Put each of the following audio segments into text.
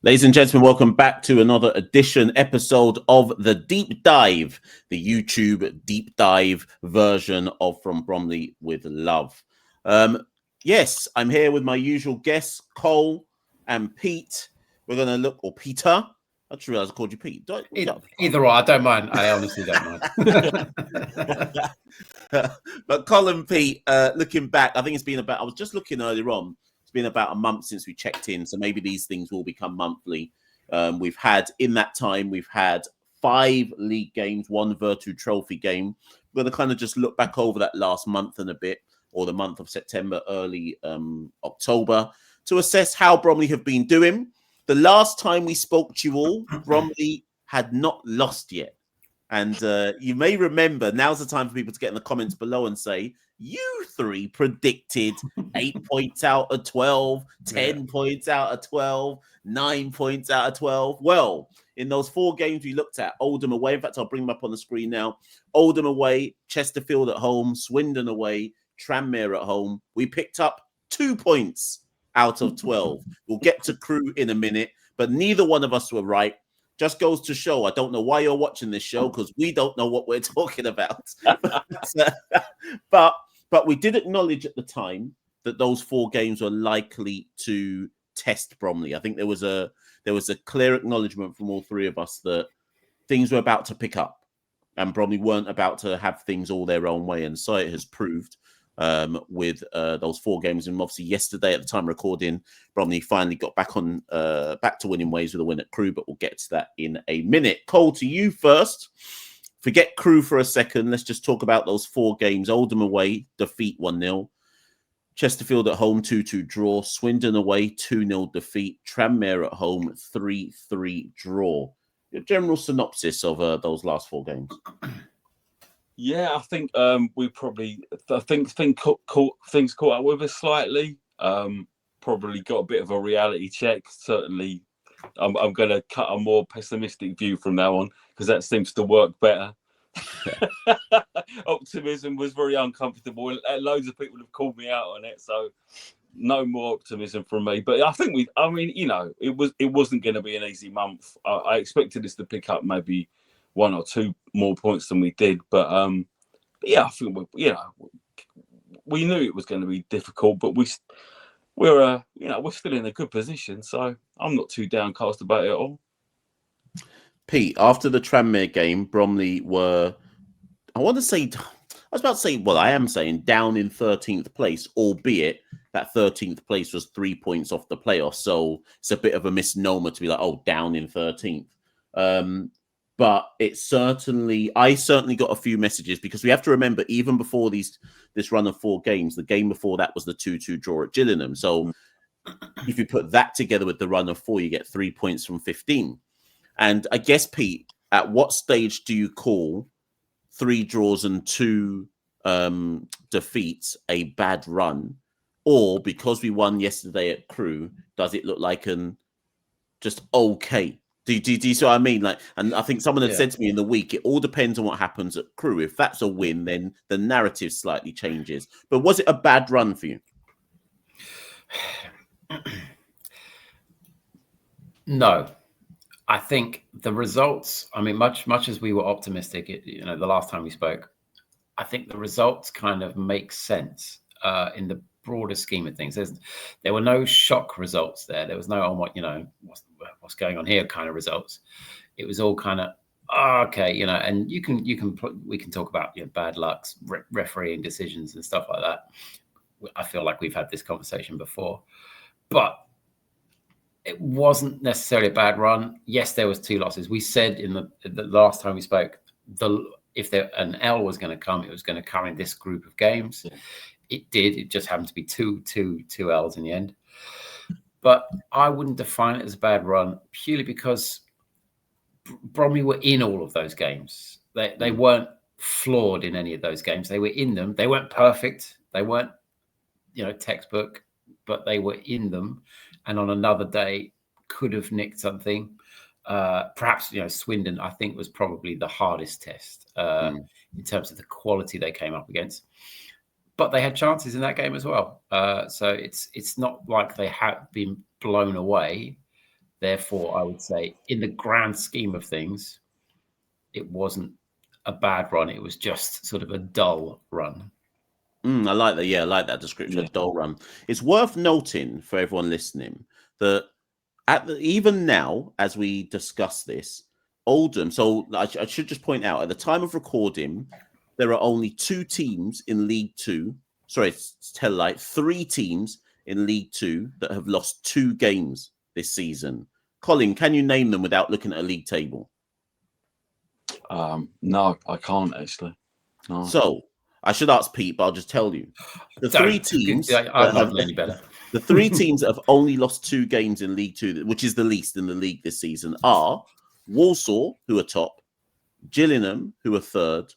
Ladies and gentlemen, welcome back to another episode of the Deep Dive, the YouTube Deep Dive version of From Bromley with Love. Yes, I'm here with my usual guests, Cole and Pete. We're going to look, or Peter. I just realised I called you Pete. Either or, I don't mind. I honestly don't mind. But Cole and Pete, looking back, I think it's been about, I was just looking earlier on, it's been about a month since we checked in, so maybe these things will become monthly. We've had 5 league games, 1 Virtu Trophy game. We're going to kind of just look back over that last month and a bit, or the month of September, early October, to assess how Bromley have been doing. The last time we spoke to you all, Bromley had not lost yet. And you may remember, now's the time for people to get in the comments below and say, you three predicted 8 points out of 12, 10 points out of 12, 9 points out of 12. Well, in those 4 games we looked at, Oldham away, in fact, I'll bring them up on the screen now. Oldham away, Chesterfield at home, Swindon away, Tranmere at home. We picked up 2 points out of 12. We'll get to Crewe in a minute, but neither one of us were right. Just goes to show, I don't know why you're watching this show, because we don't know what we're talking about. But we did acknowledge at the time that those 4 games were likely to test Bromley. I think there was a clear acknowledgement from all 3 of us that things were about to pick up and Bromley weren't about to have things all their own way. And so it has proved with those 4 games. And obviously yesterday at the time of recording, Bromley finally got back to winning ways with a win at Crewe, but we'll get to that in a minute. Cole, to you first. Forget Crewe for a second. Let's just talk about those 4 games. Oldham away, defeat 1-0. Chesterfield at home, 2-2 draw. Swindon away, 2-0 defeat. Tranmere at home, 3-3 draw. Your general synopsis of those last 4 games. Yeah, I think we probably things caught up with us slightly. Probably got a bit of a reality check. Certainly, I'm going to cut a more pessimistic view from now on because that seems to work better. Optimism was very uncomfortable. Loads of people have called me out on it, so no more optimism from me. But I think it wasn't going to be an easy month. I expected us to pick up maybe 1 or 2 more points than we did, but yeah, I think we knew it was going to be difficult, but we're still in a good position, so I'm not too downcast about it at all. Pete, after the Tranmere game, Bromley were, I am saying down in 13th place, albeit that 13th place was 3 points off the playoffs, so it's a bit of a misnomer to be like, oh, down in 13th. But I certainly got a few messages, because we have to remember, even before this run of 4 games, the game before that was the 2-2 draw at Gillingham. So if you put that together with the run of 4, you get 3 points from 15. And I guess, Pete, at what stage do you call 3 draws and 2 defeats a bad run? Or because we won yesterday at Crewe, does it look like just okay? Do you see what I mean? And I think someone had said to me in the week, it all depends on what happens at Crewe. If that's a win, then the narrative slightly changes. But was it a bad run for you? No. I think the results, much as we were optimistic, the last time we spoke, I think the results kind of make sense in the broader scheme of things. There were no shock results there. There was no, what's going on here kind of results. It was all kind of, okay, and we can talk about bad lucks, refereeing decisions and stuff like that. I feel like we've had this conversation before, but it wasn't necessarily a bad run. Yes, there was 2 losses. We said in the last time we spoke, if an L was going to come, it was going to come in this group of games. Yeah. It did. It just happened to be two L's in the end. But I wouldn't define it as a bad run purely because Bromley were in all of those games. They weren't flawed in any of those games. They were in them. They weren't perfect. They weren't, textbook, but they were in them. And on another day, could have nicked something. Perhaps, Swindon, I think, was probably the hardest test in terms of the quality they came up against. But they had chances in that game as well. So it's not like they have been blown away. Therefore, I would say in the grand scheme of things, it wasn't a bad run. It was just sort of a dull run. I like that. Yeah, I like that description. A dull run. It's worth noting for everyone listening that even now, as we discuss this, Oldham. So I should just point out at the time of recording, there are only 2 teams in League Two. Sorry, tell like 3 teams in League Two that have lost 2 games this season. Colin, can you name them without looking at a league table? No, I can't actually. No. So I should ask Pete, but I'll just tell you. The 3 teams. I'm not any better. The 3 teams that have only lost 2 games in League Two, which is the least in the league this season, are Walsall, who are top, Gillingham, who are 3rd,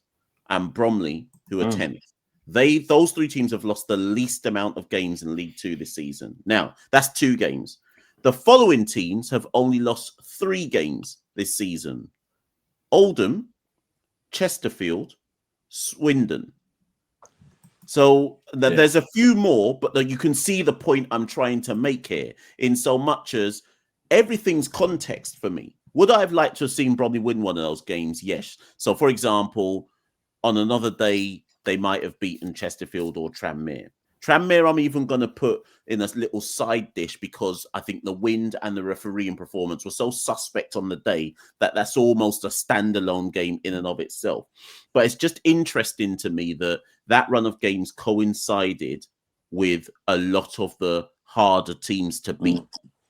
and Bromley, who are 10th. Those 3 teams have lost the least amount of games in League Two this season. Now, that's 2 games. The following teams have only lost 3 games this season: Oldham, Chesterfield, Swindon. So there's a few more, but you can see the point I'm trying to make here, in so much as everything's context for me. Would I have liked to have seen Bromley win one of those games? Yes. So, for example, on another day, they might have beaten Chesterfield or Tranmere. Tranmere, I'm even going to put in a little side dish because I think the wind and the refereeing performance were so suspect on the day that that's almost a standalone game in and of itself. But it's just interesting to me that that run of games coincided with a lot of the harder teams to beat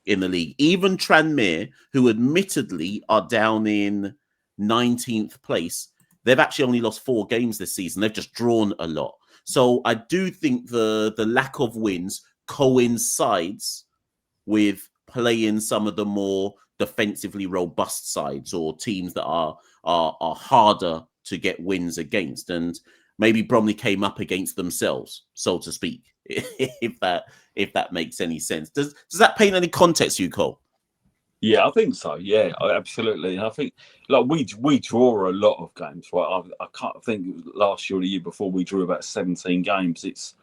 in the league. Even Tranmere, who admittedly are down in 19th place, they've actually only lost 4 games this season. They've just drawn a lot. So I do think the lack of wins coincides with playing some of the more defensively robust sides or teams that are harder to get wins against. And maybe Bromley came up against themselves, so to speak, if that makes any sense. Does that paint any context, you, Cole? Yeah, I think so. Yeah, absolutely. And I think like we draw a lot of games, right? I can't think it was last year or the year before we drew about 17 games. It's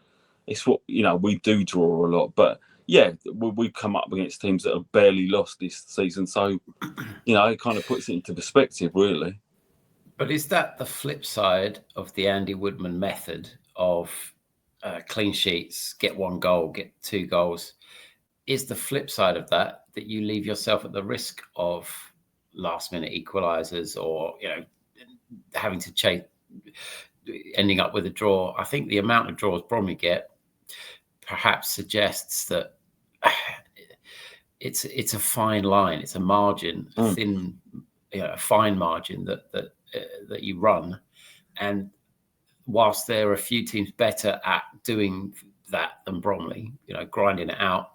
what we do draw a lot, but yeah, we've come up against teams that have barely lost this season. So it kind of puts it into perspective, really. But is that the flip side of the Andy Woodman method of clean sheets, get 1 goal, get 2 goals? Is the flip side of that you leave yourself at the risk of last-minute equalisers or having to chase, ending up with a draw? I think the amount of draws Bromley get perhaps suggests that it's a fine line, it's a margin, a thin, a fine margin that you run. And whilst there are a few teams better at doing that than Bromley, grinding it out,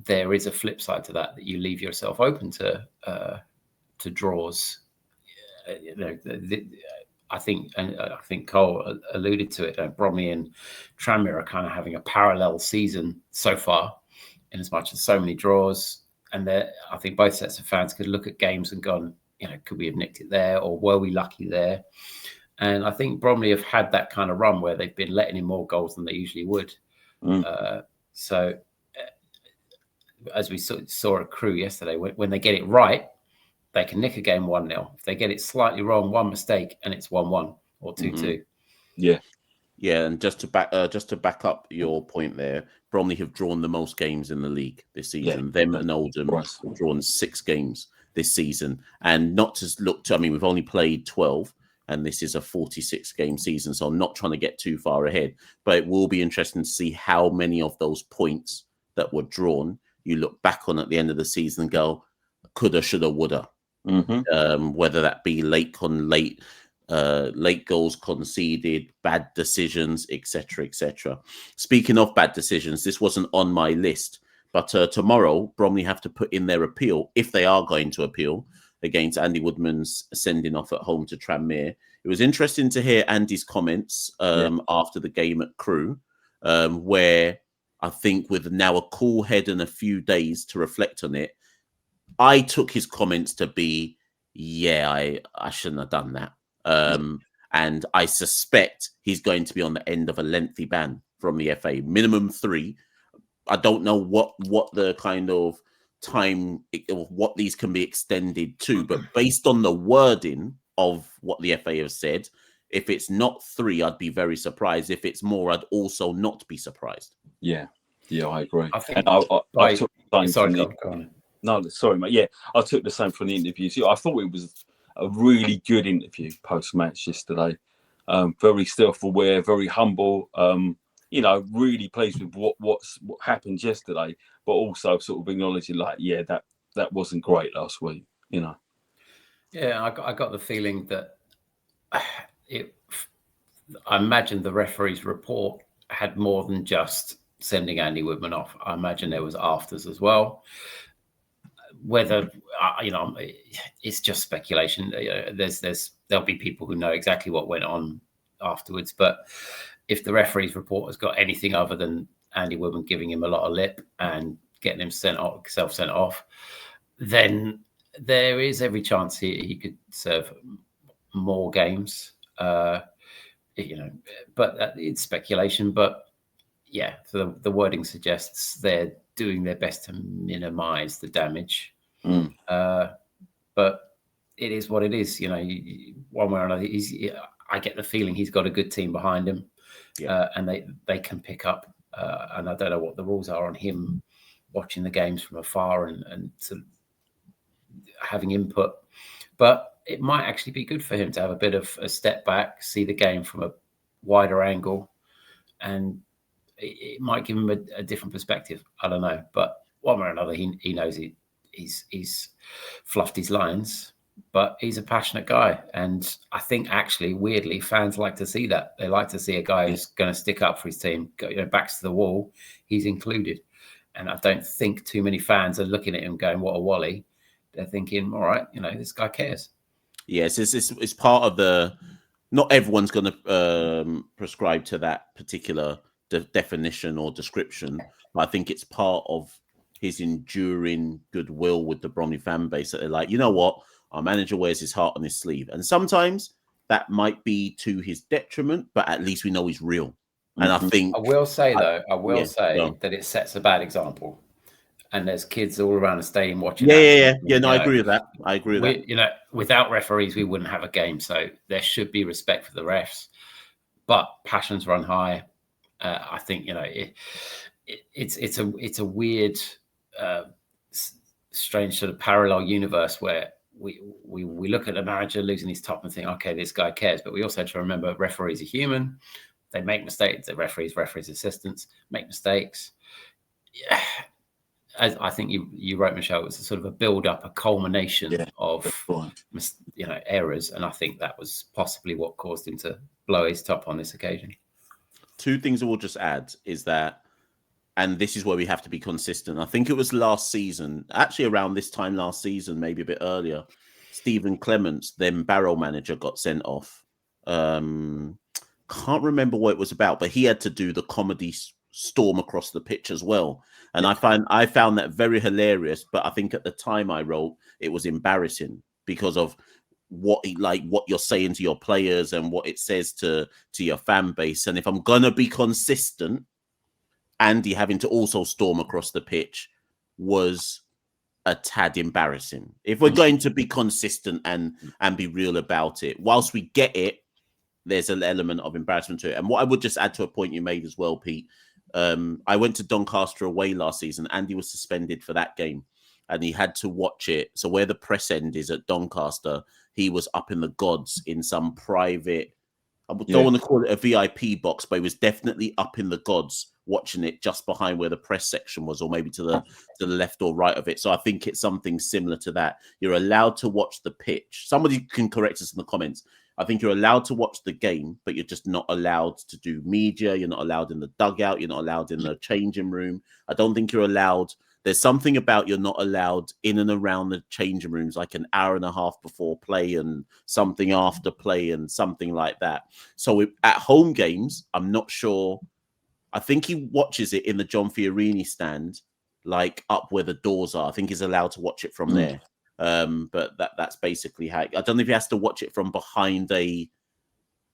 there is a flip side to that you leave yourself open to draws. I think Cole alluded to it. Bromley and Tranmere are kind of having a parallel season so far, in as much as so many draws. And I think both sets of fans could look at games and gone, could we have nicked it there, or were we lucky there? And I think Bromley have had that kind of run where they've been letting in more goals than they usually would. So as we saw at Crewe yesterday, when they get it right, they can nick a game 1-0. If they get it slightly wrong, one mistake, and it's 1-1 or 2-2. Yeah. And just to back up your point there, Bromley have drawn the most games in the league this season. Them and Oldham have drawn 6 games this season. And not to look to, we've only played 12, and this is a 46-game season, so I'm not trying to get too far ahead. But it will be interesting to see how many of those points that were drawn you look back on at the end of the season and go, coulda, shoulda, woulda. Whether that be late goals conceded, bad decisions, etc. Speaking of bad decisions, this wasn't on my list, but tomorrow Bromley have to put in their appeal, if they are going to appeal, against Andy Woodman's sending off at home to Tranmere. It was interesting to hear Andy's comments after the game at Crewe, where I think with now a cool head and a few days to reflect on it, I took his comments to be, I shouldn't have done that. And I suspect he's going to be on the end of a lengthy ban from the FA, minimum 3. I don't know what the kind of time or what these can be extended to, but based on the wording of what the FA have said, if it's not 3, I'd be very surprised. If it's more, I'd also not be surprised. Yeah, I agree. I think and I took the same go from on. No, sorry, mate. Yeah, I took the same from the interview. See, I thought it was a really good interview post-match yesterday. Very self-aware, very humble. Really pleased with what happened yesterday, but also sort of acknowledging, like, yeah, that wasn't great last week. Yeah, I got the feeling that I imagine the referee's report had more than just sending Andy Woodman off. I imagine there was afters as well. Whether it's just speculation. There'll be people who know exactly what went on afterwards. But if the referee's report has got anything other than Andy Woodman giving him a lot of lip and getting him sent off, then there is every chance he could serve more games. But it's speculation. But yeah, so the wording suggests they're doing their best to minimize the damage. But it is what it is. One way or another, I get the feeling he's got a good team behind him, and they can pick up. And I don't know what the rules are on him watching the games from afar and sort of having input, but it might actually be good for him to have a bit of a step back, see the game from a wider angle, and it might give him a different perspective. I don't know, but one way or another, he knows he's fluffed his lines, but he's a passionate guy, and I think actually, weirdly, fans like to see that. They like to see a guy who's going to stick up for his team, backs to the wall. He's included, and I don't think too many fans are looking at him going, "What a wally." They're thinking, all right, this guy cares. Yes, it's part of the. Not everyone's going to prescribe to that particular definition or description, but I think it's part of his enduring goodwill with the Bromley fan base that they're like, you know what, our manager wears his heart on his sleeve, and sometimes that might be to his detriment, but at least we know he's real. And I think I will say that it sets a bad example. And there's kids all around the stadium watching. Yeah. No, I agree with that. Without referees, we wouldn't have a game. So there should be respect for the refs, but passions run high. I think it's a weird, strange sort of parallel universe where we look at the manager losing his top and think, okay, this guy cares. But we also have to remember referees are human. They make mistakes. The referees, assistants make mistakes. Yeah. As I think you wrote, Michelle, it was a sort of a build-up, a culmination of errors, and I think that was possibly what caused him to blow his top on this occasion. Two things I will just add is that, and this is where we have to be consistent. I think it was last season, actually around this time last season, maybe a bit earlier, Stephen Clements, then Barrow manager, got sent off. Can't remember what it was about, but he had to do the comedy storm across the pitch as well. And I found that very hilarious, but I think at the time I wrote it was embarrassing because of what you're saying to your players and what it says to your fan base. And if I'm gonna be consistent, Andy having to also storm across the pitch was a tad embarrassing. If we're going to be consistent and be real about it, whilst we get it, there's an element of embarrassment to it. And what I would just add to a point you made as well, Pete, I went to Doncaster away last season. Andy was suspended for that game and he had to watch it. So where the press end is at Doncaster, he was up in the gods in some private, I don't want to call it a VIP box, but he was definitely up in the gods watching it just behind where the press section was, or maybe to the left or right of it. So I think it's something similar to that. You're allowed to watch the pitch. Somebody can correct us in the comments. I think you're allowed to watch the game, but you're just not allowed to do media. You're not allowed in the dugout. You're not allowed in the changing room. I don't think you're allowed. There's something about you're not allowed in and around the changing rooms, like an hour and a half before play and something after play and something like that. So at home games, I'm not sure. I think he watches it in the John Fiorini stand, like up where the doors are. I think he's allowed to watch it from there. But that's basically how. I don't know if he has to watch it from behind a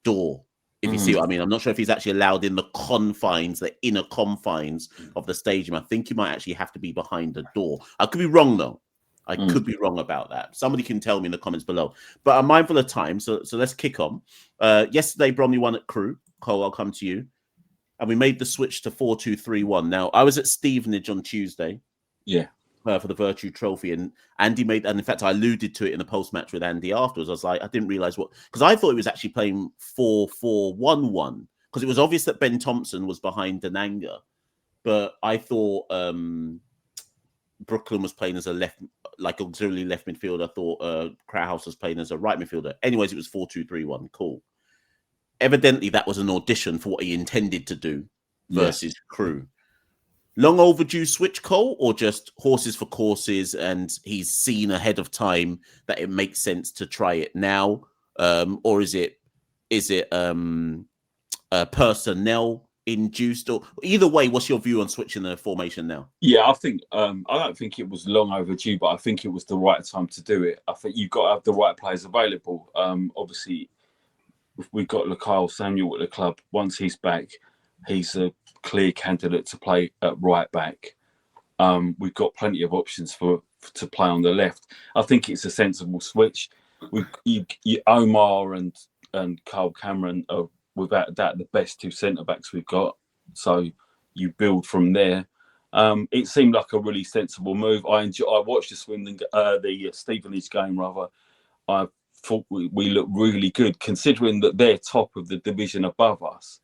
door If you see what I mean. I'm not sure if he's actually allowed in the confines, the inner confines of the stadium. I think he might actually have to be behind the door. I could be wrong, though. I could be wrong about that. Somebody can tell me in the comments below. But I'm mindful of time, so let's kick on. Yesterday, Bromley won at Crewe. Cole, I'll come to you. And we made the switch to 4-2-3-1. Now, I was at Stevenage on Tuesday. Yeah. For the Virtue Trophy, and Andy made, and in fact I alluded to it in the post match with Andy afterwards. I was like, I didn't realize what, because I thought he was actually playing 4-4-1-1, because it was obvious that Ben Thompson was behind Denanga, but I thought Brooklyn was playing as a auxiliary left midfielder. I thought Crowhouse was playing as a right midfielder. Anyways, it was 4-2-3-1. Cool. Evidently, that was an audition for what he intended to do versus Crewe. Long overdue switch, Cole, or just horses for courses, and he's seen ahead of time that it makes sense to try it now, or is it personnel induced, or either way? What's your view on switching the formation now? Yeah, I think I don't think it was long overdue, but I think it was the right time to do it. I think you've got to have the right players available. Obviously, we've got Kyle Samuel at the club. Once he's back, he's a clear candidate to play at right back. We've got plenty of options to play on the left. I think it's a sensible switch. Omar and Carl Cameron are without a doubt the best two centre backs we've got. So you build from there. It seemed like a really sensible move. I watched the Stevenage game rather. I thought we looked really good considering that they're top of the division above us.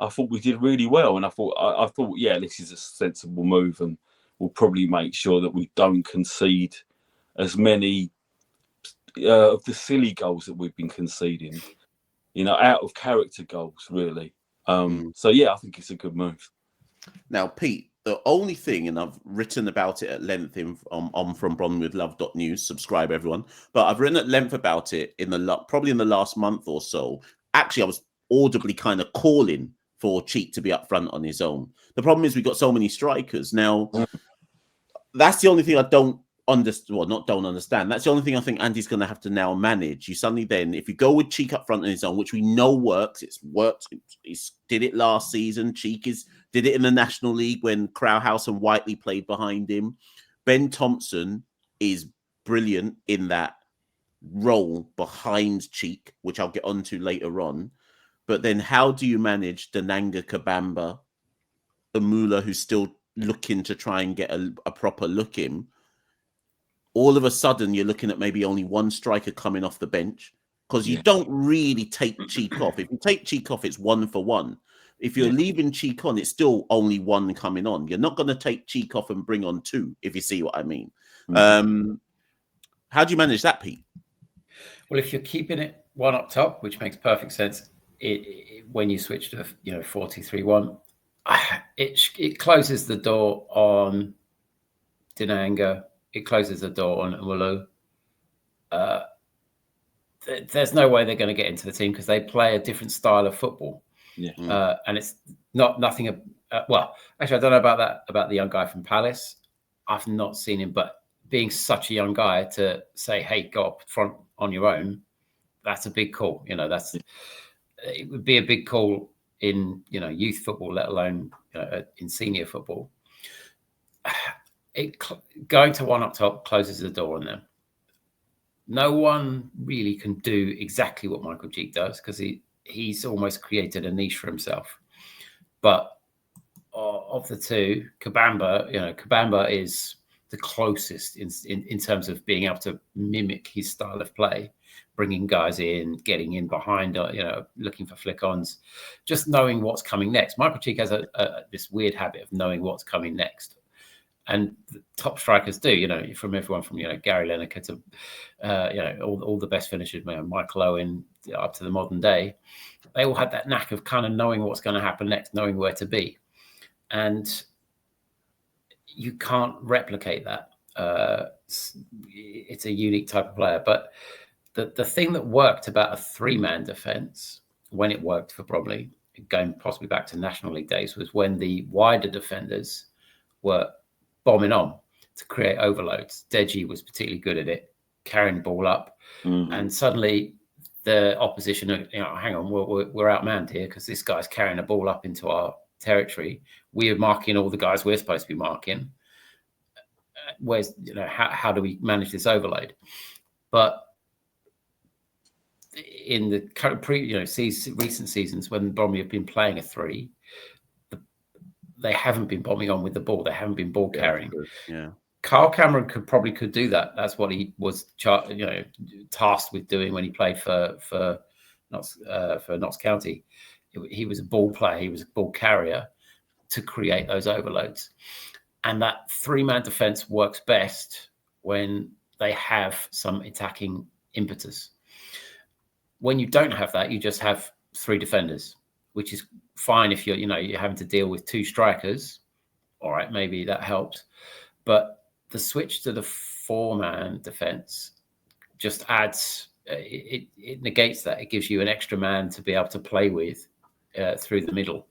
I thought we did really well, and I thought, yeah, this is a sensible move, and we'll probably make sure that we don't concede as many of the silly goals that we've been conceding, out of character goals, really. So yeah, I think it's a good move. Now, Pete, the only thing, and I've written about it at length on from bromlywithlove.news. Subscribe, everyone. But I've written at length about it probably in the last month or so. Actually, I was audibly kind of calling for Cheek to be up front on his own. The problem is we've got so many strikers. Now, that's the only thing I don't understand. Well, not don't understand. That's the only thing I think Andy's going to have to now manage. You suddenly then, if you go with Cheek up front on his own, which we know works, it's worked. He did it last season. Cheek did it in the National League when Crowhouse and Whiteley played behind him. Ben Thompson is brilliant in that role behind Cheek, which I'll get onto later on. But then how do you manage Denanga, Kabamba, Amula, who's still looking to try and get a proper look in? All of a sudden, you're looking at maybe only one striker coming off the bench because you don't really take Cheek off. If you take Cheek off, it's 1-for-1. If you're leaving Cheek on, it's still only one coming on. You're not going to take Cheek off and bring on two, if you see what I mean. How do you manage that, Pete? Well, if you're keeping it one up top, which makes perfect sense, when you switch to 4-2-3-1, it closes the door on Denanga. It closes the door on Amulu. There's no way they're going to get into the team because they play a different style of football. Yeah. And it's nothing. Well, actually, I don't know about the young guy from Palace. I've not seen him, but being such a young guy to say, "Hey, go up front on your own," that's a big call. It would be a big call in youth football, let alone in senior football. Going to one up top closes the door on them. No one really can do exactly what Michael Cheek does because he's almost created a niche for himself. But of the two, Kabamba is the closest in terms of being able to mimic his style of play, bringing guys in, getting in behind, looking for flick-ons, just knowing what's coming next. Michael Cheek has this weird habit of knowing what's coming next. And the top strikers do, from everyone from, Gary Lineker to, all the best finishers, Michael Owen up to the modern day. They all had that knack of kind of knowing what's going to happen next, knowing where to be. And you can't replicate that. It's a unique type of player. But the thing that worked about a three-man defence, when it worked for Bromley, going possibly back to National League days, was when the wider defenders were bombing on to create overloads. Deji was particularly good at it, carrying the ball up. And suddenly the opposition are, hang on, we're outmanned here because this guy's carrying a ball up into our territory. We are marking all the guys we're supposed to be marking. Where's, how do we manage this overload? But in the current recent seasons when Bromley have been playing a 3, they haven't been bombing on with the ball. They haven't been ball carrying. Yeah. Carl Cameron could do that. That's what he was tasked with doing when he played for Notts County. He was a ball player. He was a ball carrier to create those overloads. And that 3-man defence works best when they have some attacking impetus. When you don't have that, you just have 3 defenders, which is fine if you're having to deal with 2 strikers. All right, maybe that helps. But the switch to the 4-man defence just adds, it negates that. It gives you an extra man to be able to play with through the middle.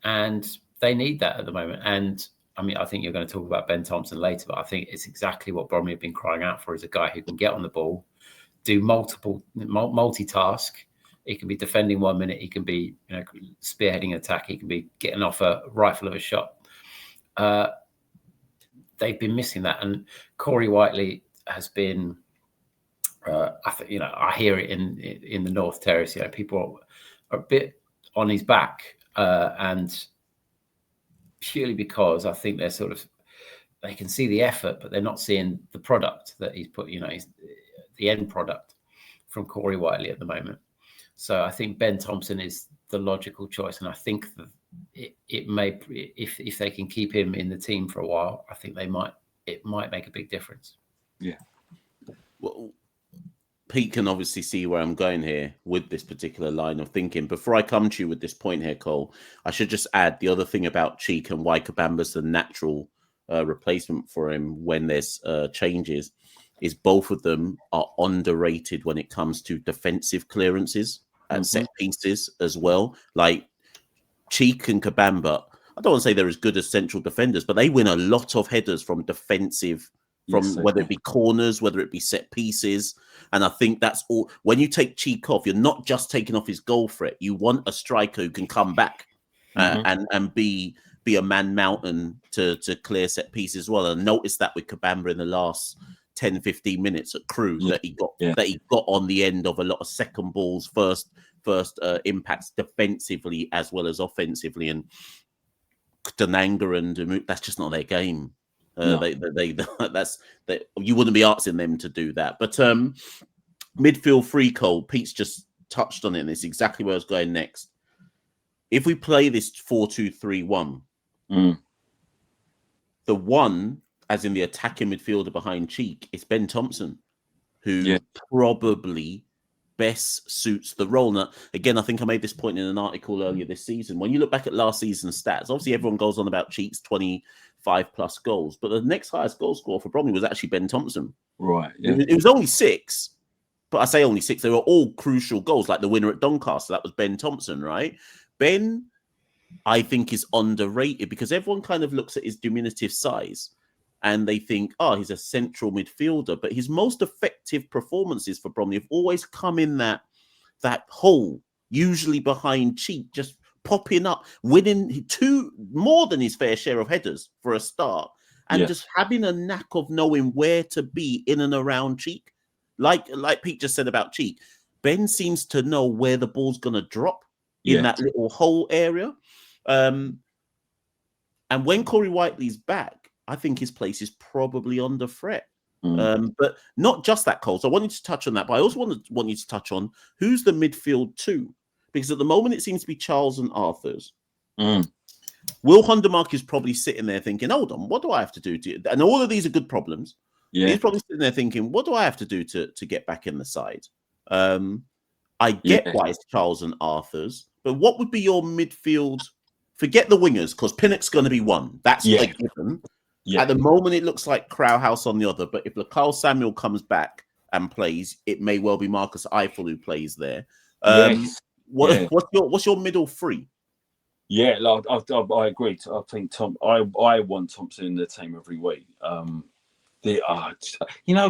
And they need that at the moment. And I mean, I think you're going to talk about Ben Thompson later, but I think it's exactly what Bromley have been crying out for, is a guy who can get on the ball, do multitask. He can be defending 1 minute. He can be spearheading an attack. He can be getting off a rifle of a shot. They've been missing that. And Corey Whiteley has been, I hear it in the North Terrace, people are a bit on his back, and purely because I think they're they can see the effort, but they're not seeing the product that he's put, the end product from Corey Whiteley at the moment. So I think Ben Thompson is the logical choice. And I think that it may, if they can keep him in the team for a while, I think it might make a big difference. Yeah. Well, Pete can obviously see where I'm going here with this particular line of thinking. Before I come to you with this point here, Cole, I should just add the other thing about Cheek and why Kabamba's the natural replacement for him when there's changes, is both of them are underrated when it comes to defensive clearances and set pieces as well. Like Cheek and Kabamba, I don't want to say they're as good as central defenders, but they win a lot of headers from defensive, whether it be corners, whether it be set pieces. And I think that's all. When you take Cheek off, you're not just taking off his goal threat. You want a striker who can come back and be a man mountain to clear set pieces as well. And notice that with Kabamba in the last 10-15 minutes at Crewe, that he got on the end of a lot of second balls, first impacts defensively as well as offensively. And Denanga and that's just not their game. You wouldn't be asking them to do that. But midfield free, Cole, Pete's just touched on it, and it's exactly where I was going next. If we play this 4-2-3-1, the one, as in the attacking midfielder behind Cheek, is Ben Thompson, who probably best suits the role. Now, again, I think I made this point in an article earlier this season. When you look back at last season's stats, obviously everyone goes on about Cheek's 25 plus goals, but the next highest goal scorer for Bromley was actually Ben Thompson. Right. Yeah. It was only 6, but I say only 6. They were all crucial goals, like the winner at Doncaster. That was Ben Thompson, right? Ben, I think, is underrated because everyone kind of looks at his diminutive size and they think, oh, he's a central midfielder. But his most effective performances for Bromley have always come in that hole, usually behind Cheek, just popping up, winning more than his fair share of headers for a start, and just having a knack of knowing where to be in and around Cheek. Like Pete just said about Cheek, Ben seems to know where the ball's going to drop in that little hole area. And when Corey Whiteley's back, I think his place is probably under threat. But not just that, Cole. So I wanted to touch on that, but I also want you to touch on who's the midfield 2, because at the moment it seems to be Charles and Arthur's. Will Hondermark is probably sitting there thinking, hold on, what do I have to do to... And all of these are good problems. He's probably sitting there thinking, what do I have to do to get back in the side? I get why it's Charles and Arthur's, but what would be your midfield? Forget the wingers, because Pinnock's going to be one. That's a given. At the moment, it looks like Crowhouse on the other, but if Carl Samuel comes back and plays, it may well be Marcus Eiffel who plays there. What's your middle 3? Yeah, like, I agree. I think I want Thompson in the team every week.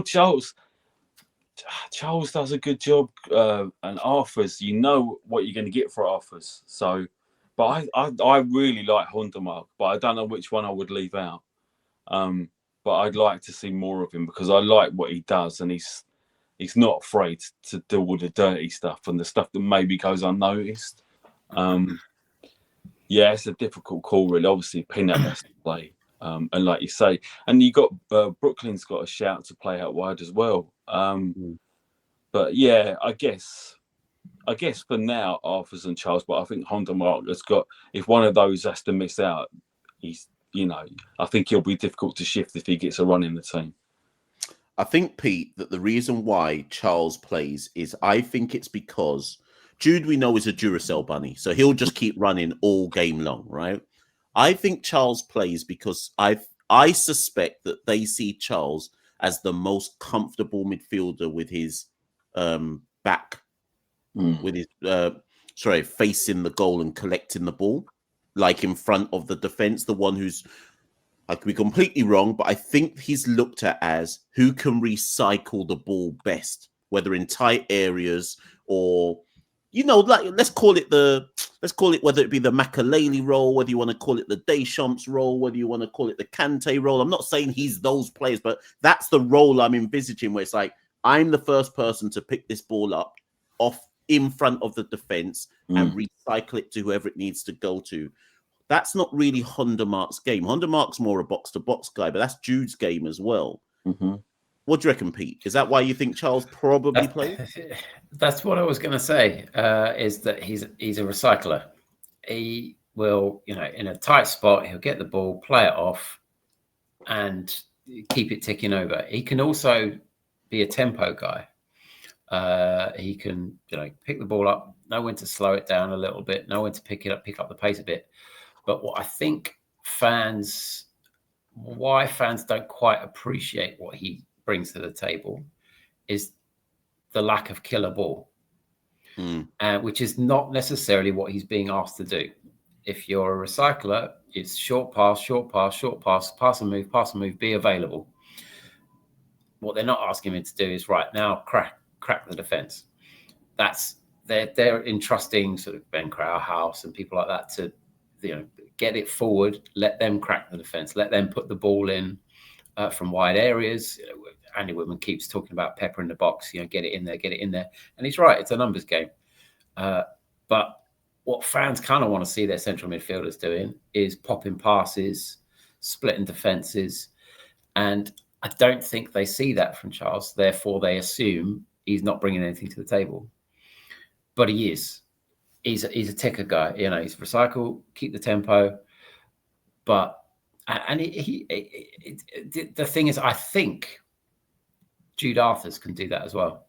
Charles Charles does a good job, and Arthur's, you know what you're going to get for Arthur's. So, but I really like Hondermark, but I don't know which one I would leave out. But I'd like to see more of him because I like what he does, and he's not afraid to do all the dirty stuff and the stuff that maybe goes unnoticed. Yeah, it's a difficult call, really. Obviously, Pinnock has to play, and like you say, and you got Brooklyn's got a shout to play out wide as well. But yeah, I guess for now, Arthur's and Charles. But I think Hondermark has got. If one of those has to miss out, he's. I think he'll be difficult to shift if he gets a run in the team. I think, Pete, that the reason why Charles plays is I think it's because Jude, we know, is a Duracell bunny, so he'll just keep running all game long, right? I think Charles plays because I suspect that they see Charles as the most comfortable midfielder with his back, with his facing the goal and collecting the ball, like in front of the defense, the one who's, I could be completely wrong, but I think he's looked at as who can recycle the ball best, whether in tight areas or, like let's call it whether it be the Makaleli role, whether you want to call it the Deschamps role, whether you want to call it the Kante role. I'm not saying he's those players, but that's the role I'm envisaging, where it's like I'm the first person to pick this ball up off in front of the defense and recycle it to whoever it needs to go to. That's not really Hondermark's game. Hondermark's more a box-to-box guy, but that's Jude's game as well. What do you reckon, Pete? Is that why you think Charles probably plays? That's what I was going to say, is that he's a recycler. He will, in a tight spot, he'll get the ball, play it off, and keep it ticking over. He can also be a tempo guy. He can, pick the ball up, know when to slow it down a little bit, know when to pick up the pace a bit. But what I think why fans don't quite appreciate what he brings to the table is the lack of killer ball, which is not necessarily what he's being asked to do. If you're a recycler, it's short pass, pass and move, be available. What they're not asking him to do is right now crack the defense. That's they're entrusting sort of Ben Crowhouse and people like that to get it forward, let them crack the defense, let them put the ball in from wide areas. Andy Whitman keeps talking about pepper in the box, get it in there. And he's right, it's a numbers game. But what fans kind of want to see their central midfielders doing is popping passes, splitting defenses. And I don't think they see that from Charles. Therefore, they assume he's not bringing anything to the table. But he is. He's a ticker guy, he's recycle, keep the tempo. But, and the thing is, I think Jude Arthurs can do that as well.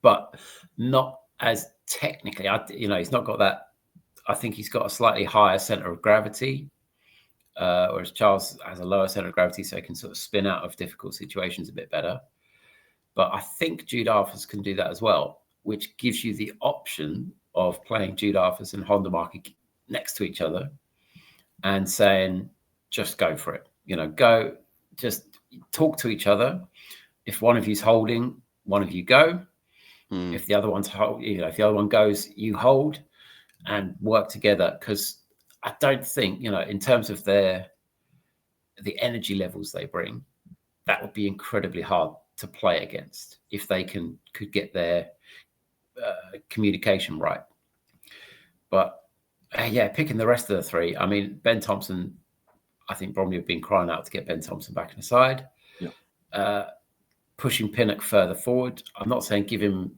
But not as technically, he's not got that. I think he's got a slightly higher center of gravity, whereas Charles has a lower center of gravity, so he can sort of spin out of difficult situations a bit better. But I think Jude Arthurs can do that as well, which gives you the option of playing Jude Arthurs and Hondermark next to each other and saying, just go for it. Go, just talk to each other. If one of you's holding, one of you go. If the other one's if the other one goes, you hold and work together. Because I don't think, in terms of the energy levels they bring, that would be incredibly hard to play against if they could get their communication right. But picking the rest of the three, I mean, Ben Thompson, I think Bromley have been crying out to get Ben Thompson back in the side. Pushing Pinnock further forward. I'm not saying give him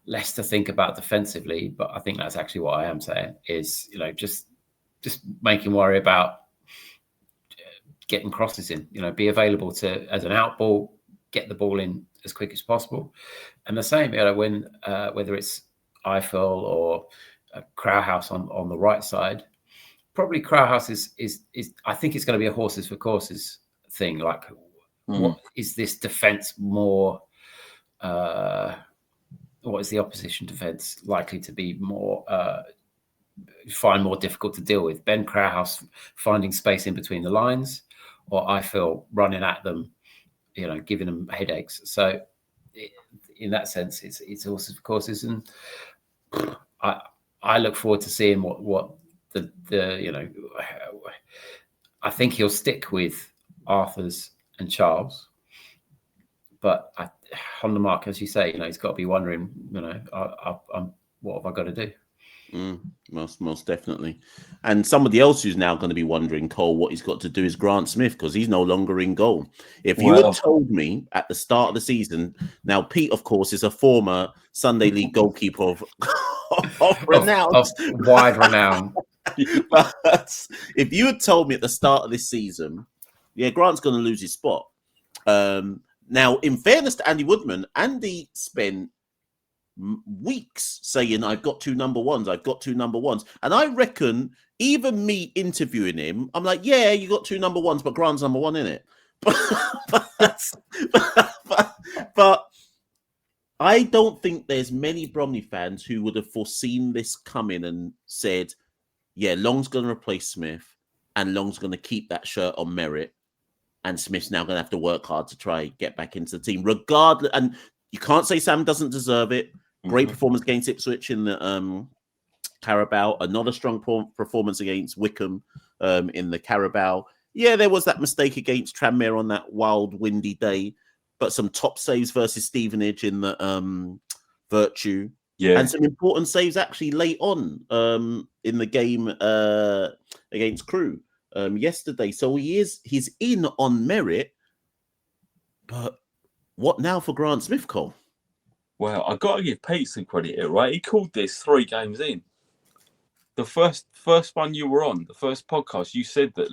less to think about defensively, but I think that's actually what I am saying is, just make him worry about getting crosses in, be available to, as an out ball, get the ball in as quick as possible. And the same, when whether it's Eiffel or Crowhouse on the right side, probably Crowhouse is I think it's going to be a horses for courses thing. Like, what is this defense more? What is the opposition defense likely to be more find more difficult to deal with? Ben Crowhouse finding space in between the lines, or Eiffel running at them, giving them headaches. So in that sense, it's also, of course, isn't. I look forward to seeing what the I think he'll stick with Arthur's and Charles, but on the mark, as you say, he's got to be wondering, what have I got to do? Most definitely. And somebody else who's now going to be wondering, Cole, what he's got to do is Grant Smith, because he's no longer in goal. If you had told me at the start of the season, now Pete, of course, is a former Sunday League goalkeeper of renown, of wide renown. But if you had told me at the start of this season, Grant's going to lose his spot. Now, in fairness to Andy Woodman, Andy spent weeks saying, I've got 2 number ones. And I reckon even me interviewing him, I'm like, yeah, you got 2 number ones, but Grant's number 1 in it. But I don't think there's many Bromley fans who would have foreseen this coming and said, yeah, Long's going to replace Smith and Long's going to keep that shirt on merit. And Smith's now going to have to work hard to try get back into the team, regardless. And you can't say Sam doesn't deserve it. Great performance against Ipswich in the Carabao. Another strong performance against Wickham in the Carabao. Yeah, there was that mistake against Tranmere on that wild, windy day, but some top saves versus Stevenage in the Virtue. Yeah, and some important saves actually late on in the game against Crewe yesterday. So he's in on merit. But what now for Grant Smith, Cole? Well, I've got to give Pete some credit here, right? He called this 3 games in. The first one you were on, the first podcast, you said that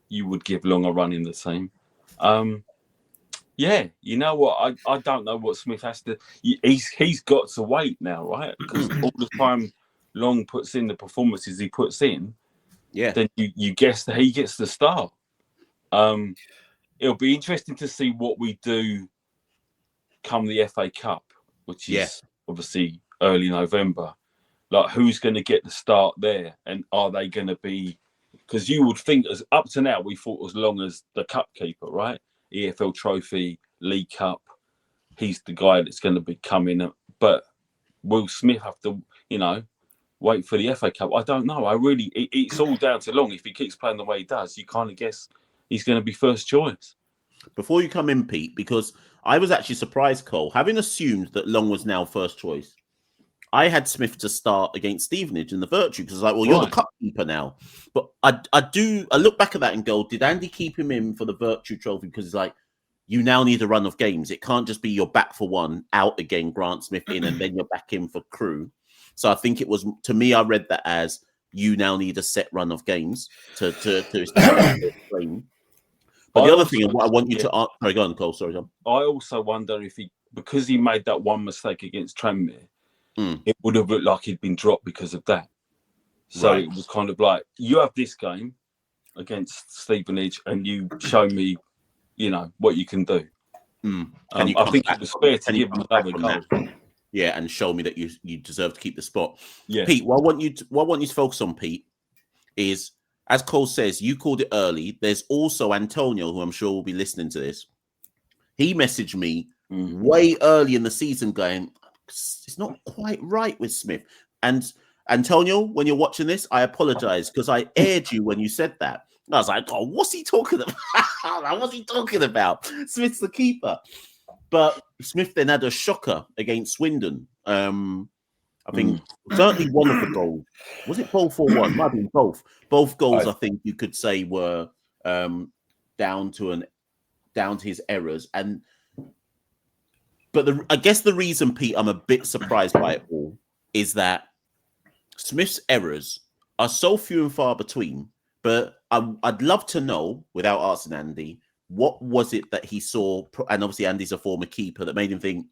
you would give Long a run in the team. Yeah, you know what? I don't know what Smith has to. He's got to wait now, right? Because all the time Long puts in the performances he puts in, then you guess that he gets the start. It'll be interesting to see what we do come the FA Cup, which is obviously early November. Like, who's going to get the start there, and are they going to be? Because you would think, as up to now, we thought as Long as the cup keeper, right? EFL Trophy, League Cup, he's the guy that's going to be coming. But will Smith have to, wait for the FA Cup? I don't know. It's all down to Long. If he keeps playing the way he does, you kind of guess he's going to be first choice. Before you come in, Pete, because I was actually surprised, Cole, having assumed that Long was now first choice. I had Smith to start against Stevenage in the Virtue because I was like, well, you're the cup keeper now. But I look back at that and go, did Andy keep him in for the Virtue Trophy? Because it's like, you now need a run of games. It can't just be you're back for one, out again, Grant Smith in, and then you're back in for Crewe. So I think it was, to me, I read that as you now need a set run of games to establish the claim. But the other thing, and what I want you to ask, sorry, go on, Cole. Sorry, John. I also wonder if because he made that one mistake against Tranmere, it would have looked like he'd been dropped because of that. So it was kind of like, you have this game against Stevenage and you show me, what you can do. I think it was fair to give him another goal. Yeah, and show me that you deserve to keep the spot. Yeah. Pete, what I want you to focus on, Pete, is, as Cole says, you called it early. There's also Antonio, who I'm sure will be listening to this. He messaged me way early in the season going, it's not quite right with Smith. And Antonio, when you're watching this, I apologize because I aired you when you said that. And I was like, oh, what's he talking about? What's he talking about? Smith's the keeper. But Smith then had a shocker against Swindon. I think certainly one of the goals. Was it both or one? Might have been both. Both goals, I think you could say, were down to his errors. But I guess the reason, Pete, I'm a bit surprised by it all is that Smith's errors are so few and far between. But I'd love to know, without asking Andy, what was it that he saw? And obviously, Andy's a former keeper, that made him think,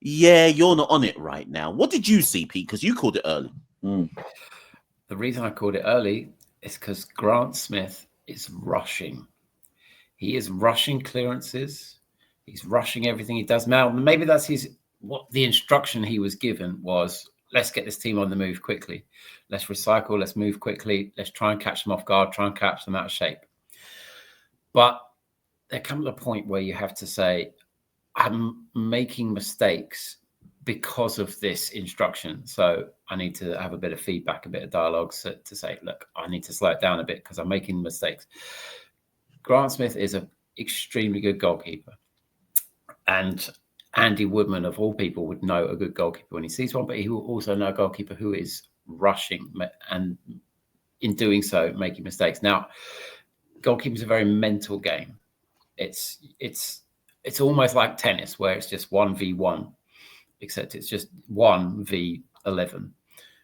yeah, you're not on it right now. What did you see, Pete? Because you called it early. The reason I called it early is because Grant Smith is rushing. He is rushing clearances. He's rushing everything he does. Now, maybe that's what the instruction he was given was, let's get this team on the move quickly. Let's recycle. Let's move quickly. Let's try and catch them off guard. Try and catch them out of shape. But there comes a point where you have to say, I'm making mistakes because of this instruction. So I need to have a bit of feedback, a bit of dialogue to say, look, I need to slow it down a bit because I'm making mistakes. Grant Smith is an extremely good goalkeeper. And Andy Woodman, of all people, would know a good goalkeeper when he sees one, but he will also know a goalkeeper who is rushing and in doing so, making mistakes. Now, goalkeeping is a very mental game. It's almost like tennis where it's just 1v1, except it's just 1v11,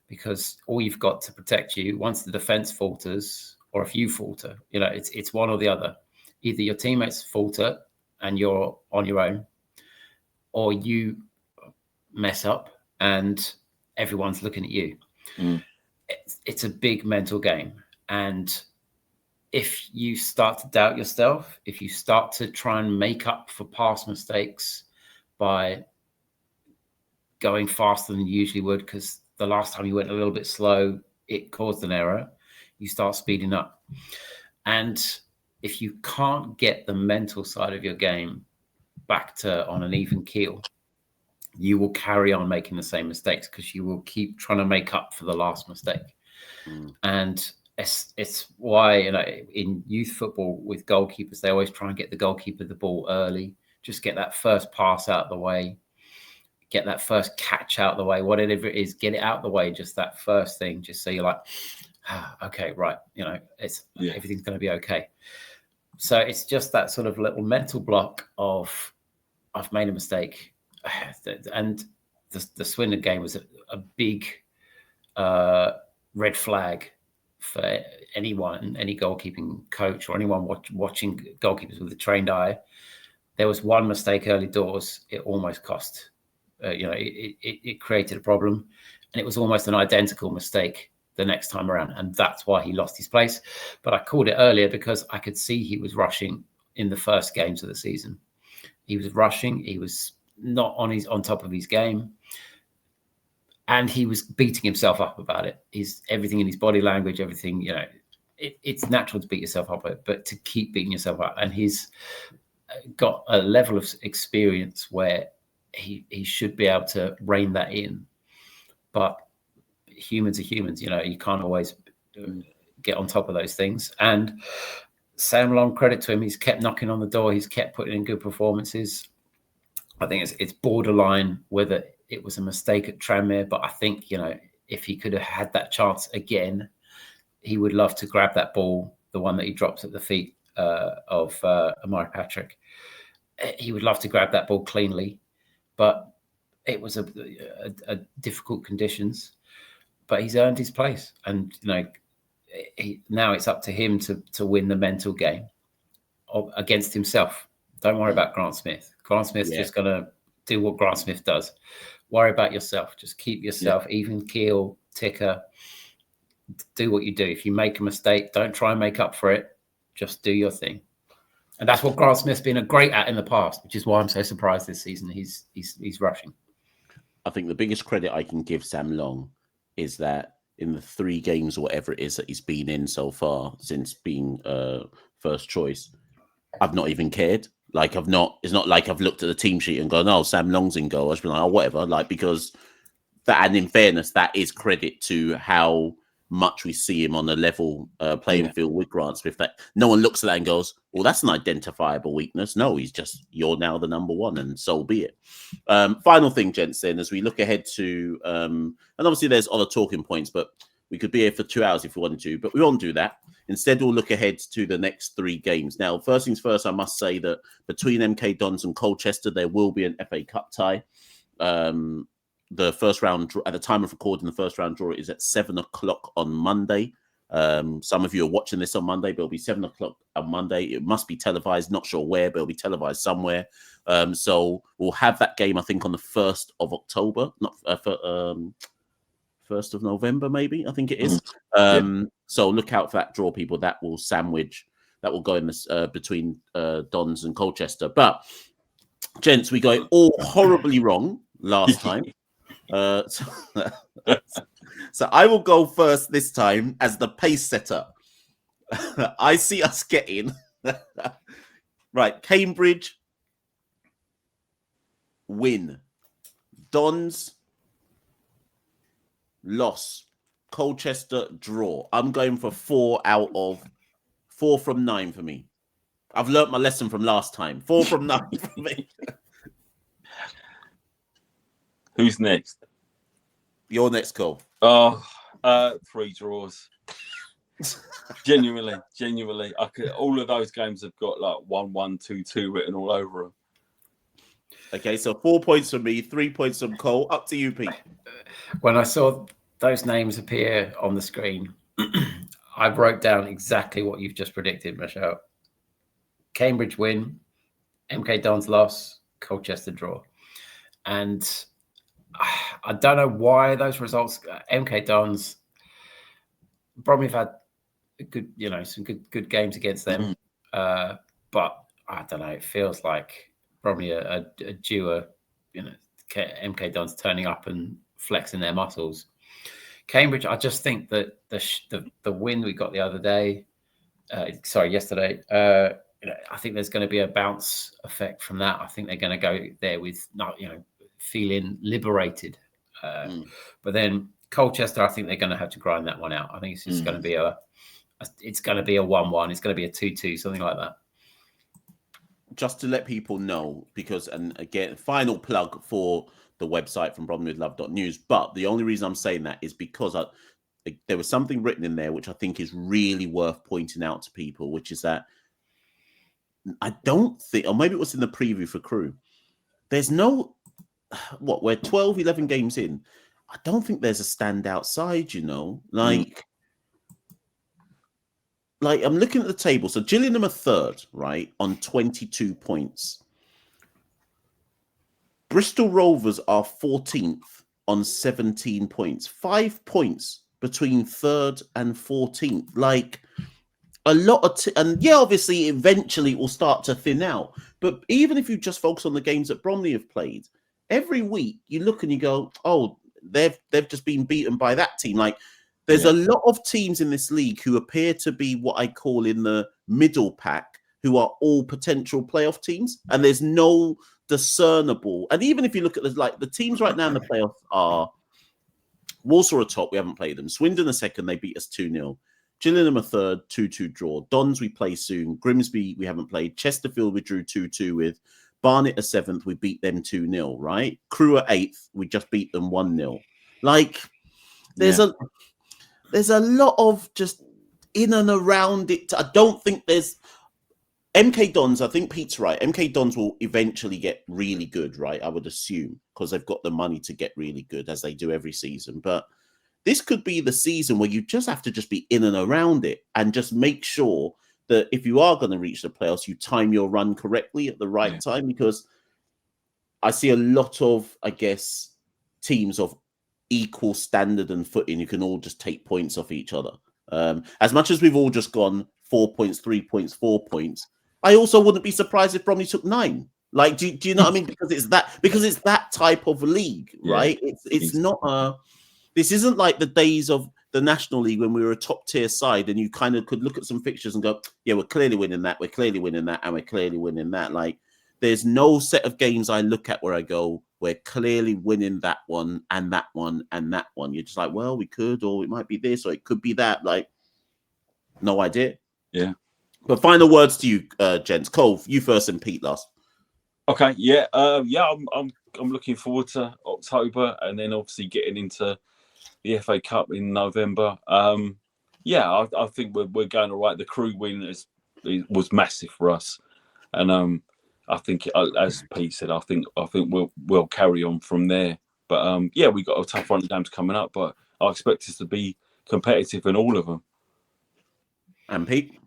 because all you've got to protect you once the defense falters, or if you falter, it's one or the other. Either your teammates falter and you're on your own, or you mess up and everyone's looking at you. It's a big mental game. And if you start to doubt yourself, if you start to try and make up for past mistakes by going faster than you usually would, because the last time you went a little bit slow, it caused an error, you start speeding up. And if you can't get the mental side of your game back to on an even keel, you will carry on making the same mistakes because you will keep trying to make up for the last mistake. And it's why, in youth football with goalkeepers, they always try and get the goalkeeper the ball early, just get that first pass out of the way, get that first catch out of the way, whatever it is, get it out of the way, just that first thing, just so you're like, okay, right, everything's going to be okay. So it's just that sort of little mental block of, I've made a mistake. And the Swindon game was a big red flag for anyone, any goalkeeping coach or anyone watching goalkeepers with a trained eye. There was one mistake early doors. It almost cost, it created a problem, and it was almost an identical mistake the next time around. And that's why he lost his place. But I called it earlier because I could see he was rushing in the first games of the season. He was rushing. He was not on top of his game, and he was beating himself up about it. Everything in his body language, everything, it's natural to beat yourself up, but to keep beating yourself up. And he's got a level of experience where he should be able to rein that in. But humans are humans, you can't always get on top of those things. And Sam Long, credit to him, he's kept knocking on the door. He's kept putting in good performances. I think it's borderline whether it was a mistake at Tranmere, but I think, if he could have had that chance again, he would love to grab that ball, the one that he drops at the feet of Amari Patrick. He would love to grab that ball cleanly, but it was a difficult conditions. But he's earned his place, and now it's up to him to win the mental game against himself. Don't worry about Grant Smith. Grant Smith's just going to do what Grant Smith does. Worry about yourself. Just keep yourself even keel, ticker. Do what you do. If you make a mistake, don't try and make up for it. Just do your thing. And that's what Grant Smith's been great at in the past, which is why I'm so surprised this season he's rushing. I think the biggest credit I can give Sam Long is that in the 3 games or whatever it is that he's been in so far since being first choice, I've not even cared. It's not like I've looked at the team sheet and gone, oh, Sam Long's in goal. I've just been like, oh, whatever. Because that, and in fairness, that is credit to how much we see him on a level playing field with Grant Smith. That no one looks at that and goes, well, that's an identifiable weakness. No, he's just, you're now the number one, and so be it. Final thing, gents, then, as we look ahead to, and obviously there's other talking points, but we could be here for 2 hours if we wanted to, but we won't do that. Instead, we'll look ahead to the next 3 games. Now, first things first, I must say that between MK Dons and Colchester, there will be an FA Cup tie. The first round, at the time of recording, the first round draw is at 7 o'clock on Monday. Some of you are watching this on Monday, but it'll be 7 o'clock on Monday. It must be televised, not sure where, but it'll be televised somewhere. So we'll have that game, I think, on the 1st of October, not 1st of November, maybe, I think it is. So look out for that draw, people. That will go in this between Dons and Colchester. But, gents, we got it all horribly wrong last time. So I will go first this time as the pace setter. I see us getting right, Cambridge win. Dons, loss. Colchester, draw. I'm going for 4 from 9 for me. I've learnt my lesson from last time. 4 from 9 for me. Who's next? Your next call. Oh, 3 draws. Genuinely. All of those games have got like 1-1, 2-2 written all over them. Okay, so 4 points from me, 3 points from Cole. Up to you, Pete. When I saw those names appear on the screen, I wrote down exactly what you've just predicted, Michelle. Cambridge win, MK Dons loss, Colchester draw. And I don't know why those results, MK Dons, Bromley have had good, some good games against them. But I don't know, it feels like Bromley are due MK Dons turning up and flexing their muscles. Cambridge, I just think that the win we got the other day, yesterday, I think there's going to be a bounce effect from that. I think they're going to go there with feeling liberated. But then Colchester, I think they're going to have to grind that one out. I think it's just going to be a 1-1. It's going to be a 2-2, something like that. Just to let people know, and again, final plug for the website from bromleywithlove.news. But the only reason I'm saying that is because there was something written in there which I think is really worth pointing out to people, which is that I don't think, or maybe it was in the preview for Crewe, there's no, we're 12, 11 games in. I don't think there's a standout side, Like I'm looking at the table. So Gillingham are third, right, on 22 points. Bristol Rovers are 14th on 17 points. 5 points between third and 14th. Like a lot of, obviously, eventually it will start to thin out. But even if you just focus on the games that Bromley have played, every week you look and you go, oh, they've just been beaten by that team. Like there's a lot of teams in this league who appear to be what I call in the middle pack, who are all potential playoff teams, and there's no discernible. And even if you look at the teams right now in the playoffs are Walsall are top, we haven't played them. Swindon are second, they beat us 2-0. Gillingham are third, 2-2 draw. Dons we play soon. Grimsby we haven't played. Chesterfield we drew 2-2 with. Barnet are seventh, we beat them 2-0, right? Crewe are eighth, we just beat them 1-0. Like there's a lot of just in and around it. I don't think there's MK Dons. I think Pete's right. MK Dons will eventually get really good, right? I would assume, because they've got the money to get really good, as they do every season. But this could be the season where you just have to just be in and around it and just make sure that if you are going to reach the playoffs, you time your run correctly at the right time, because I see a lot of, I guess, teams of equal standard and footing. You can all just take points off each other. As much as we've all just gone 4 points, 3 points, 4 points, I also wouldn't be surprised if Bromley took 9. Like, do you know what I mean? Because it's that type of league, right? It's not this isn't like the days of the National League when we were a top tier side and you kind of could look at some fixtures and go, yeah, we're clearly winning that, we're clearly winning that, and we're clearly winning that. Like, there's no set of games I look at where I go, we're clearly winning that one and that one and that one. You're just like, well, we could, or it might be this, or it could be that. Like, no idea. Yeah. But final words to you, gents. Cole, you first and Pete last. Okay. Yeah. I'm looking forward to October and then obviously getting into the FA Cup in November. I think we're going all right. The Crewe win was massive for us, and I think, as Pete said, I think we'll carry on from there. But we got a tough run of games coming up, but I expect us to be competitive in all of them. And Pete?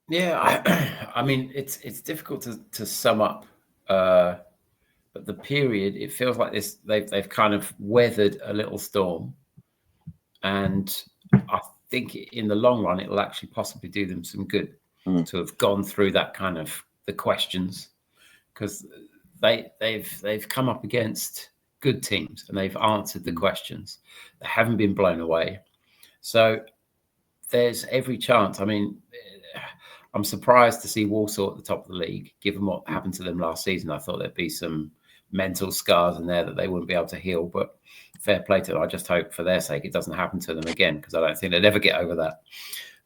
Yeah, I mean, it's difficult to sum up, but the period, it feels like this. They've kind of weathered a little storm, and I think in the long run, it will actually possibly do them some good to have gone through that kind of the questions, because they've come up against good teams and they've answered the questions. They haven't been blown away, so there's every chance. I mean, I'm surprised to see Walsall at the top of the league, given what happened to them last season. I thought there'd be some mental scars in there that they wouldn't be able to heal. But fair play to them. I just hope for their sake it doesn't happen to them again, because I don't think they'd ever get over that.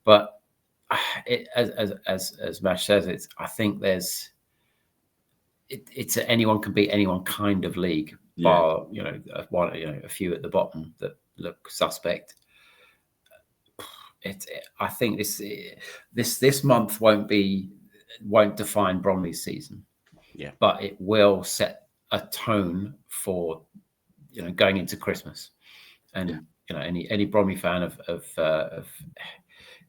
But as Mash says, I think it's anyone can beat anyone kind of league, bar a few at the bottom that look suspect. I think this month won't define Bromley's season. Yeah, but it will set a tone for going into Christmas. And any Bromley fan of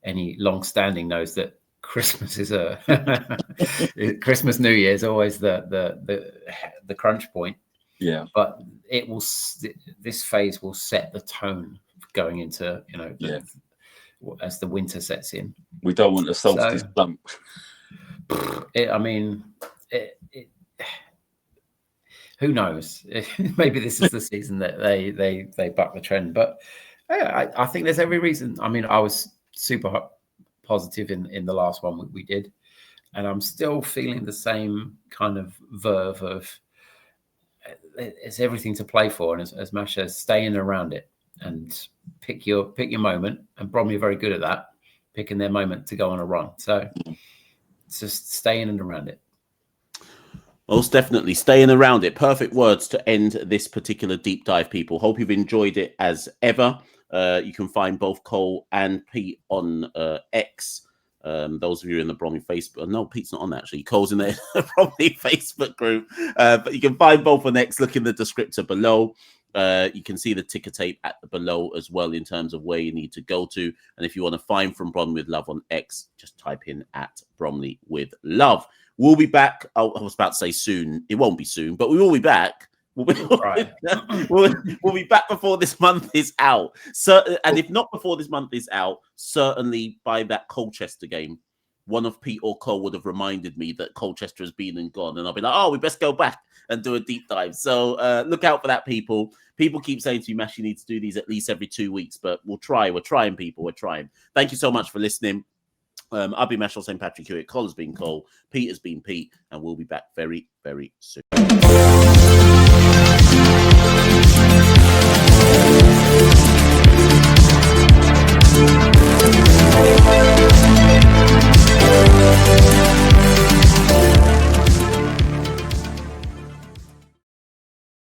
any long-standing knows that Christmas is Christmas, New Year is always the crunch point. Yeah, but this phase will set the tone going into as the winter sets in. We don't want a solstice slump. Who knows? Maybe this is the season that they buck the trend. But I think there's every reason. I mean, I was super positive in the last one we did, and I'm still feeling the same kind of verve of it's everything to play for. And as Mash says, stay in and around it and pick your moment. And Bromley are very good at that, picking their moment to go on a run. So it's just stay in and around it. Most definitely staying around it. Perfect words to end this particular deep dive, people. Hope you've enjoyed it as ever. You can find both Cole and Pete on X. Those of you in the Bromley Facebook, no, Pete's not on that actually. Cole's in the Bromley Facebook group, but you can find both on X. Look in the descriptor below. You can see the ticker tape at the below as well in terms of where you need to go to. And if you want to find From Bromley with Love on X, just type in at Bromley with Love. We'll be back. I was about to say soon. It won't be soon, but we will be back. We'll be back before this month is out. And if not before this month is out, certainly by that Colchester game, one of Pete or Cole would have reminded me that Colchester has been and gone. And I'll be like, oh, we best go back and do a deep dive. So look out for that, people. People keep saying to you, Mash, you need to do these at least every 2 weeks, but we'll try. We're trying, people. We're trying. Thank you so much for listening. I've been Mash St. Patrick Hewitt. Cole has been Cole. Pete has been Pete. And we'll be back very, very soon.